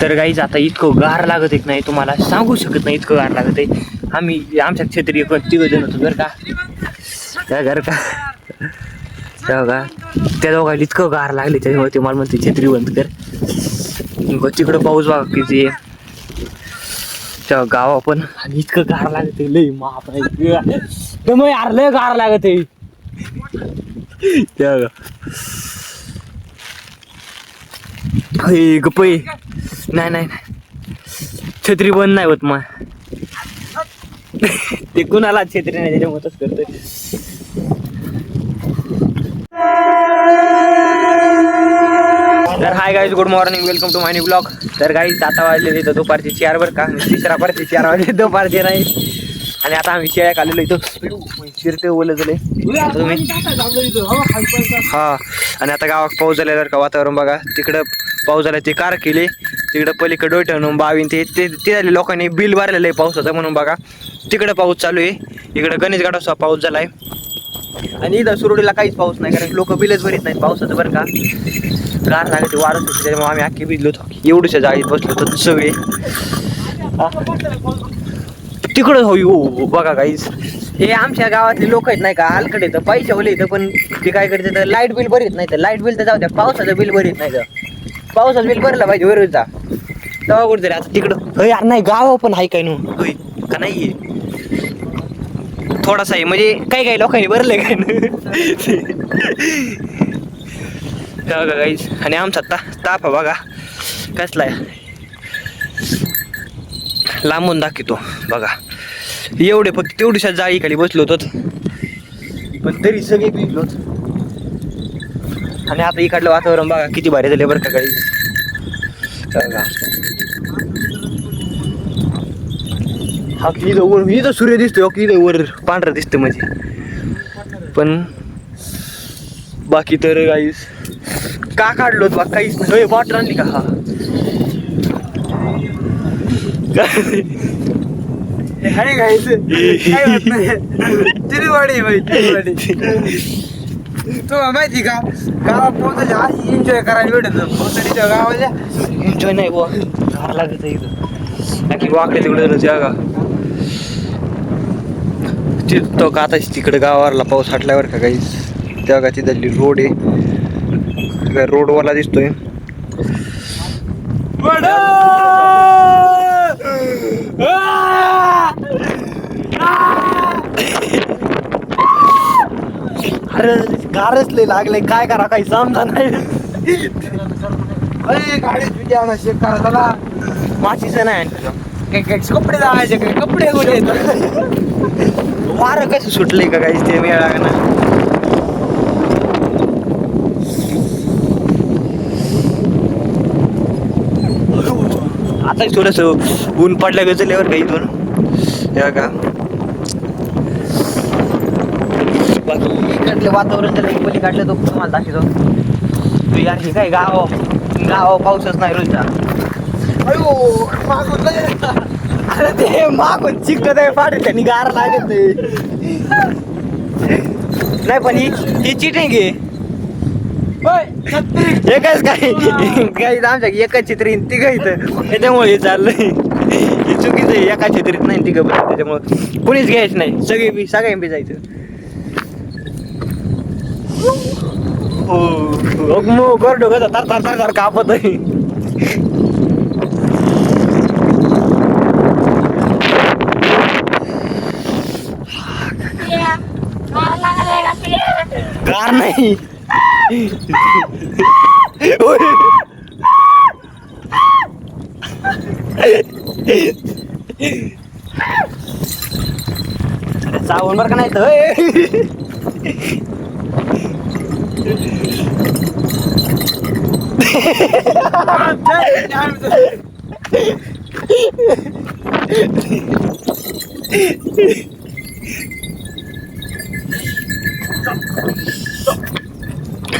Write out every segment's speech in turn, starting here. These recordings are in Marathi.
तर गाईज आता इतकं गार लागत आहे नाही तुम्हाला सांगू शकत नाही, इतकं गार लागत आहे. आम्ही आमच्या क्षेत्रीय तिघ जण होतो बरं का, त्या घर का बघा त्या दोघांना इतकं गार लागले त्याच्यामुळे ते मला म्हणते छत्री बंद कर. तिकडं पाऊस बघा किती त्या गावा पण, आणि इतकं गार लागत आहे लई माप यार, लय गार लागत आहे त्या गपई. नाही नाही छत्री बंद नाही होत मग ते कुणाला छत्री नाही त्याच्यामुळेच करतोय. तर hi guys, good morning, welcome to my new blog. तर गाईज आता वाजले इथं दुपारचे 4 बरं का, तिसरा पारचे 4 वाजले दुपारचे नाही. आणि आता आम्ही शेळ्या आलेलो इथं शिरते ओलं झाले हा. आणि आता गावात पाऊस झाल्यावर का वातावरण बघा, तिकडं पाऊस झाला ते कार केले, तिकडं पलीकडे डोयटन बावीन ते झाले लोकांनी बिल भरलेलं आहे पावसाचं म्हणून बघा तिकडं पाऊस चालू आहे. इकडं गणेश गाडाचा पाऊस झालाय आणि इथं सुरडीला काहीच पाऊस नाही, कारण लोक बिलच भरीत नाहीत पावसाचं बरं का. गार लागते वारत होती त्याच्यामुळे आम्ही अख्खी भिजलो होतो, एवढ्याच्या जाळीत बसलो होतो सगळे तिकडं. हो बघा काहीच हे आमच्या गावातले लोक आहेत नाही का, हलकट येतं पैसे ओले येतं, पण ते काय करते तर लाईट बिल भरीत नाही. तर लाईट बिल तर जाऊ द्या, पावसाचं बिल भरीत नाही. तर पावसाचं बिल भरलं पाहिजे वरचा तेव्हा कुठतरी. आता तिकडं यार नाही गाव पण आहे काय नु का नाहीये थोडासा आहे, म्हणजे काही लोकांनी भरलंय काय बघा काहीच. आणि आमचा ताप बघा कसलाय, लांबून दाखवतो बघा. एवढे फक्त तेवढ्याशा जाळी खाली बसलो होतो, पण तरी सगळे भिजलोच. आणि आता इकडलं वातावरण बघा किती भारी झाले बरं का काही. हा इथं सूर्य दिसतोय की इथं वर पांढरा दिसतं म्हणजे, पण बाकी तर काहीच का काढलो बा काहीच नाही. बॉटल आणली का? हा अरे घायचं काय होत नाही, चिरीवाडी भाई चिरीवाडी. तुला माहिती का गावात पोहोचायच्या आधी एन्जॉय करायला भेटत, पोहोचण्याच्या गावाच्या एन्जॉय नाही बुवा, गार लागत आहे इथं नक्की वाकडे तिकडे जागा तो का. आता तिकडे गावाला पाऊस हटल्यावर का काही त्या का तिथली रोड आहे, रोडवाला दिसतोय. अरे गारच लय लागले, काय करा काही समजा नाही. अरे गाडीत विजय आणा शेक करा चला. माशीचं नाही काय कपडे लावायचे, काय कपडे गोळे वारं कसं सुटलंय का काही ते वेळ लागणार. आता थोडस ऊन पडल्या गजल्यावर काही इथून या का. बाकी इकडलं वातावरण जर पली काढलं तो तुम्हाला दाखवतो. यार हे काय गाव पाऊसच नाही रोजचा. अयो मागून अरे ते मागून चिकट आहे पाडे त्यांनी गार लागत नाही. पण ही चिटिंग आहे एकच काही आमच्या एकच चित्री तिघ इथं, त्याच्यामुळे हे चाललंय. हे चुकीचं आहे, एका चित्रीत नाही तिघ बस, त्याच्यामुळे कोणीच घ्यायचं नाही, सगळ्यांनी जायचं. हो गर्डो कसं तर कापत आहे. गार नाही चावून बरं का नाही तर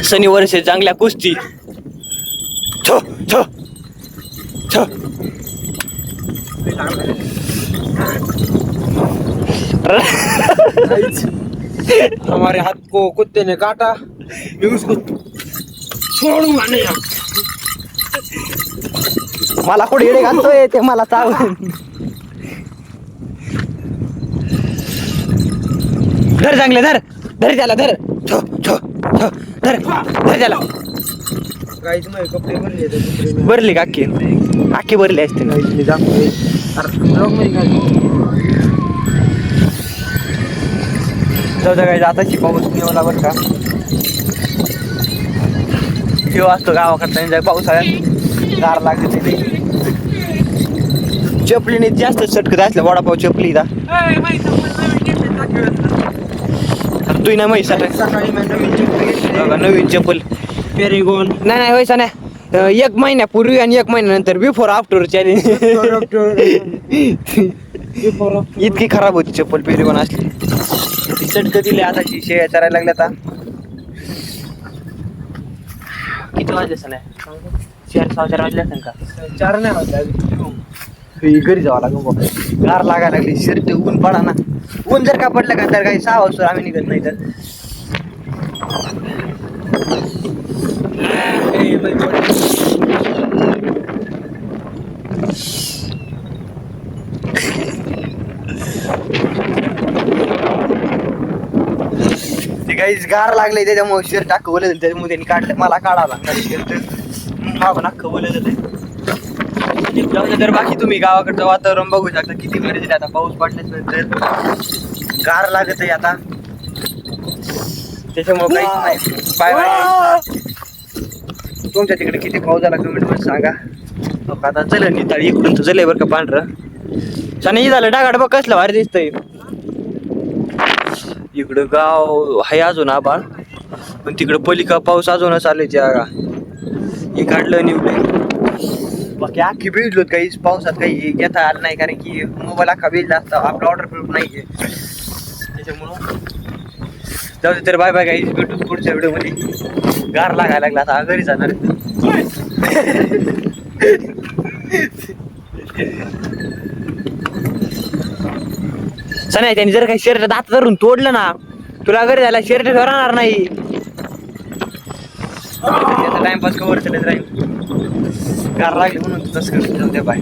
शनिवार से चांगल्या कुस्ती छो छो छो. हमारे हाथ को कुत्ते ने काटा, मैं उसको छोड़ूंगा नहीं. मला कुठे येडे घालतोय ते मला चावून. धर चांगले धर धर त्याला धर छो छो छो धर धर त्याला. गाईच माझे कपडे भरले आहेत कुत्रे. भरली का अख्खी अख्खी भरली असते ना. गाईच मी दाखवतोय. अरे ब्लॉग मध्ये काय जाऊ द्या गाईज आता पाऊस येवला बरं का. किंवा असतो गावाकडचा एन्जॉय पावसाळ्यात गार लागते ते. चपलीने जास्त चटकत असल्या वडापाव चपली दा तू ना माहिती सकाळी मी नवीन चप्पल घेतली. नवीन चप्पल पेरिगॉन नाही नाही व्हायचा नाही. 1 महिन्यापूर्वी आणि 1 महिन्यानंतर बिफोर आफ्टर चॅलेंज. इतकी खराब होती चप्पल पेरिगॉन असली. ती चटक दिली आता शेळ्या चरायला लागल्या आता. किती वाजले सण आहे 4 वाजले असं का. 4 नाही वाजता घरी जावं लागेल बाबा. गार लागायला लागली शर्ट ऊन पडा ना. ऊन जर का पडलं का तर काही 6 वाजता आम्ही निघत नाही तर. ते काहीच गार लागले त्याच्यामुळे शर्ट टाक बोलत त्याच्यामुळे त्यांनी काढलं. मला काढावं लागणार शर्ट. मागून अख्खं बोलत होते. तर बाकी तुम्ही गावाकडचं वातावरण बघू शकता किती गरज आहे. आता पाऊस पडल्याच नंतर गार लागत आहे आता त्याच्यामुळे काहीच नाही. Bye bye. तुमच्या तिकडे किती पाऊस झाला कमेंट मध्ये सांगा. आता चल निताळी इकडून तर चल बरं का पांढरं नाही झालं. डागाड बघ कसलं भारी दिसतंय. इकडं गाव आहे अजून आबाळ पण तिकडं पलिका पाऊस अजूनच आले जागा. हे काढलं निवडलं बाकी अख्खी भिजलो काही पावसात काही घेता आलं नाही कारण की मोबाईल अख्खा भिजला असता. आपला ऑर्डर प्रूफ नाही त्याच्यामुळं जाऊ दे. तर बाय बाय काही भेटू पुढच्या व्हिडिओमध्ये. गार लागायला लागला आता घरी जाणार. सनाय त्यांनी जर काही शर्ट दात धरून तोडलं ना तुला घरी जायला शर्ट राहणार नाही. टाइमपास कवर चलत राहील. गार लागली म्हणून तसं करतो. बाय.